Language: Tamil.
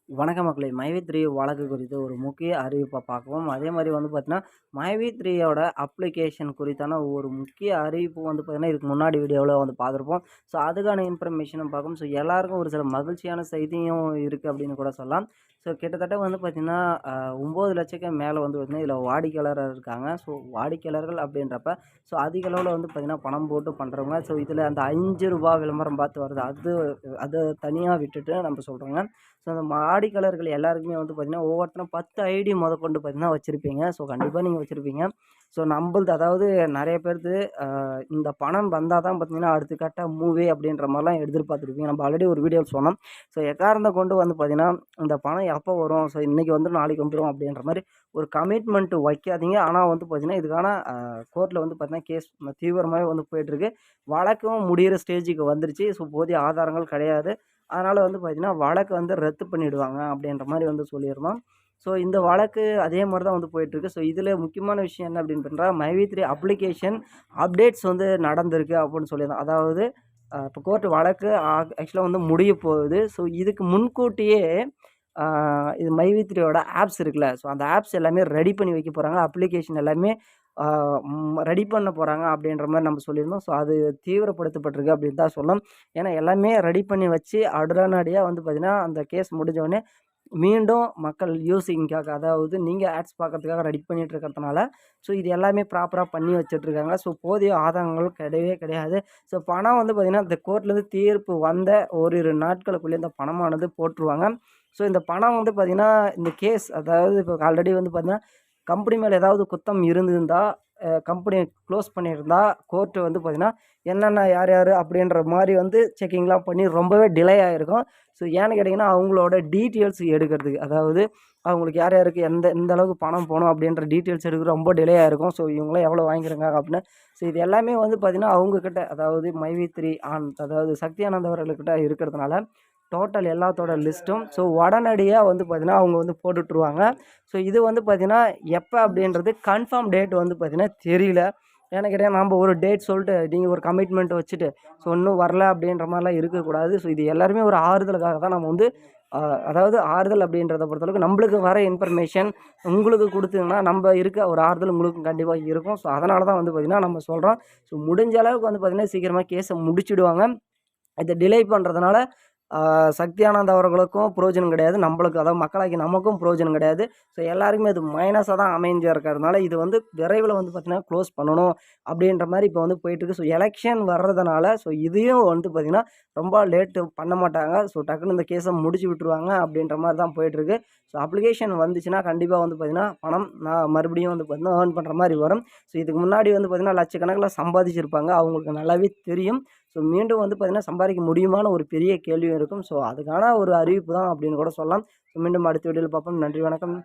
வணக்கம் மக்களே! மைவி3 வழக்கு குறித்து ஒரு முக்கிய அறிவிப்ப பார்க்கவும். அதே மாரி வந்து பார்த்தீங்கன்னா, மைவி3யோட அப்ளிகேஷன் குறித்தான ஒரு முக்கிய அறிவிப்பு வந்து பார்த்தீங்கன்னா, இதுக்கு முன்னாடி வீடியோல வந்து பார்த்துருப்போம். ஸோ, அதுக்கான இன்ஃபர்மேஷனும் பார்க்கும். ஸோ, எல்லாருக்கும் ஒரு சில மகிழ்ச்சியான செய்தியும் இருக்கு அப்படின்னு கூட சொல்லலாம். ஸோ, கிட்டத்தட்ட வந்து பார்த்தீங்கன்னா, 9,00,000க்கு மேல வந்து பார்த்தீங்கன்னா, இதில வாடிக்கையாளர் இருக்காங்க. ஸோ, வாடிக்கையாளர்கள் அப்படின்றப்ப, ஸோ அதிக அளவுல வந்து பார்த்தீங்கன்னா, பணம் போட்டு பண்றவங்க. ஸோ, இதில அந்த ரூ. 5 விளம்பரம் பார்த்து வருது. அத தனியா விட்டுட்டு நம்ம சொல்றோங்க. ஸோ, அந்த வாடிக்கையாளர்கள் எல்லாருக்குமே வந்து பார்த்தீங்கன்னா, ஒவ்வொருத்தரும் 10 ஐடி மொதற்கொண்டு பார்த்தீங்கன்னா வச்சிருப்பீங்க. ஸோ, கண்டிப்பா நீங்க வச்சிருப்பீங்க. ஸோ, நம்பள்து அதாவது நெறைய பேருது இந்த பணம் வந்தா தான் பார்த்தீங்கன்னா, அடுத்த கட்ட மூவே அப்படின்ற மாரிலாம் எதிர்பார்த்துருப்பீங்க. நம்ம ஆல்ரெடி ஒரு வீடியோல சொன்னோம். ஸோ, எக்காரணத்த கொண்டு வந்து பார்த்தீங்கன்னா, இந்த பணம் எப்போ வரும்? ஸோ, இன்னைக்கு வந்துரும், நாளைக்கு வந்துரும் அப்படின்ற மாரி ஒரு கமிட்மெண்ட் வைக்காதீங்க. ஆனா வந்து பார்த்தீங்கன்னா, இதுக்கான கோர்ட்ல வந்து பார்த்தீங்கன்னா, கேஸ் தீவிரமாவே வந்து போயிட்டுருக்கு. வழக்கும் முடியிற ஸ்டேஜுக்கு வந்துருச்சு. ஸோ, போதிய ஆதாரங்கள் கிடையாது. அதனால வந்து பார்த்தீங்கன்னா, வழக்க வந்து ரத்து பண்ணிடுவாங்க அப்படின்ற மாரி வந்து சொல்லியிருந்தோம். ஸோ, இந்த வழக்கு அதே மாரி தான் வந்து போயிட்டுருக்கு. ஸோ, இதில முக்கியமான விஷயம் என்ன அப்படின்னு பார்த்தா, மைவி3 அப்ளிகேஷன் அப்டேட்ஸ் வந்து நடந்திருக்கு அப்படின்னு சொல்லியிருந்தோம். அதாவது இப்போ கோர்ட் வழக்கு ஆக்சுவலா வந்து முடிய போகுது. ஸோ, இதுக்கு முன்கூட்டியே ஆ இது மைவி3யோட ஆப்ஸ் இருக்குல்ல. ஸோ, அந்த ஆப்ஸ் எல்லாமே ரெடி பண்ணி வைக்க போறாங்க. அப்ளிகேஷன் எல்லாமே ஆ ரெடி பண்ண போறாங்க அப்படின்ற மாரி நம்ம சொல்லியிருந்தோம். ஸோ, அது தீவிரப்படுத்தப்பட்டிருக்கு அப்படின்னு தான் சொல்லணும். ஏன்னா எல்லாமே ரெடி பண்ணி வச்சு உடனடியா வந்து பார்த்தீங்கன்னா, அந்த கேஸ் முடிஞ்சோனே மீண்டும் மக்கள் யூசிங்க்காக அதாவது நீங்க ஆட்ஸ் பார்க்கறதுக்காக ரெடி பண்ணிட்டு இருக்கிறதுனால, ஸோ இது எல்லாமே ப்ராப்பரா பண்ணி வச்சுட்ருக்காங்க. ஸோ போதிய ஆதாரங்கள் கிடையவே கிடையாது. ஸோ பணம் வந்து பார்த்தீங்கன்னா, இந்த கோர்ட்லேருந்து தீர்ப்பு வந்த ஓரிரு நாட்களுக்குள்ளே இந்த பணமானது போட்டுருவாங்க. ஸோ இந்த பணம் வந்து பார்த்தீங்கன்னா, இந்த கேஸ் அதாவது இப்போ ஆல்ரெடி வந்து பார்த்தீங்கன்னா, கம்பெனி மேல ஏதாவது குத்தம் இருந்திருந்தா, கம்பெனிய க்ளோஸ் பண்ணியிருந்தா, கோர்ட் வந்து பார்த்தீங்கன்னா, என்னென்ன யார் யார் அப்படின்ற மாரி வந்து செக்கிங்லாம் பண்ணி ரொம்பவே டிலே ஆயிருக்கும். ஸோ ஏன்னு கேட்டிங்கன்னா, அவங்களோட டீட்டெயில்ஸ் எடுக்கிறதுக்கு. அதாவது அவங்களுக்கு யார் யாருக்கு எந்த அளவுக்கு பணம் போணும் அப்படின்ற டீட்டெயில்ஸ் எடுக்க ரொம்ப டிலே ஆயிருக்கும். ஸோ இவங்கலாம் எவ்வளோ வாங்கியிருக்காங்க அப்படின்னு. ஸோ இது எல்லாமே வந்து பார்த்தீங்கன்னா, அவங்ககிட்ட அதாவது மைவி3 அதாவது சக்தி ஆனந்த் அவர்கள்கிட்ட இருக்கிறதுனால, டோட்டல் எல்லாத்தோட லிஸ்ட்டும் ஸோ உடனடியா வந்து பார்த்தீங்கன்னா, அவங்க வந்து போட்டுட்டுருவாங்க. ஸோ இது வந்து பார்த்தீங்கன்னா, எப்ப அப்படின்றது கன்ஃபார்ம் டேட் வந்து பார்த்தீங்கன்னா தெரியல. ஏன்னு கேட்டா, நம்ப ஒரு டேட் சொல்ட்டு, நீங்க ஒரு கமிட்மெண்ட் வச்சுட்டு, ஸோ இன்னும் வரல அப்படின்ற மாரிலாம் இருக்கக்கூடாது. ஸோ இது எல்லாருமே ஒரு ஆறுதலுக்காக தான் நம்ம வந்து அதாவது ஆறுதல் அப்படின்றத பொறுத்தளவுக்கு நம்பளுக்கு வர இன்ஃபர்மேஷன் உங்களுக்கு குடுத்தீங்கன்னா, நம்ப இருக்க ஒரு ஆறுதல் உங்களுக்கும் கண்டிப்பா இருக்கும். ஸோ அதனால தான் வந்து பார்த்தீங்கன்னா, நம்ம சொல்றோம். ஸோ முடிஞ்ச அளவுக்கு வந்து பார்த்தீங்கன்னா, சீக்கிரமா கேஸ முடிச்சிடுவாங்க. இத டிலே பண்றதுனால, சக்தி ஆனந்த் அவர்களுக்கும் புரோஜனம் கிடையாது. நம்பளுக்கு அதாவது மக்களாகிய நமக்கும் புரோஜனம் கிடையாது. ஸோ எல்லாருக்குமே அது மைனஸா தான் அமைஞ்சு இருக்கிறதுனால, இது வந்து விரைவில வந்து பார்த்தீங்கன்னா, க்ளோஸ் பண்ணணும் அப்படின்ற மாரி இப்போ வந்து போயிட்டுருக்கு. ஸோ எலக்ஷன் வர்றதுனால, ஸோ இதையும் வந்து பார்த்தீங்கன்னா, ரொம்ப லேட்டு பண்ண மாட்டாங்க. ஸோ டக்குனு இந்த கேஸ முடிச்சு விட்டுருவாங்க அப்படின்ற மாரி தான் போயிட்டுருக்கு. ஸோ அப்ளிகேஷன் வந்துச்சுன்னா, கண்டிப்பா வந்து பார்த்தீங்கன்னா, பணம் மறுபடியும் வந்து பார்த்தீங்கன்னா, ஏர்ன் பண்ற மாரி வரும். ஸோ இதுக்கு முன்னாடி வந்து பார்த்தீங்கன்னா, லட்சக்கணக்கில சம்பாதிச்சிருப்பாங்க. அவங்களுக்கு நல்லாவே தெரியும். ஸோ மீண்டும் வந்து பார்த்தீங்கன்னா, சம்பாதிக்க முடியுமான்னு ஒரு பெரிய கேள்வியும் இருக்கும். ஸோ அதுக்கான ஒரு அறிவிப்பு தான் அப்படின்னு கூட சொல்லலாம். ஸோ மீண்டும் அடுத்த வீடியோல பார்ப்போம். நன்றி, வணக்கம்.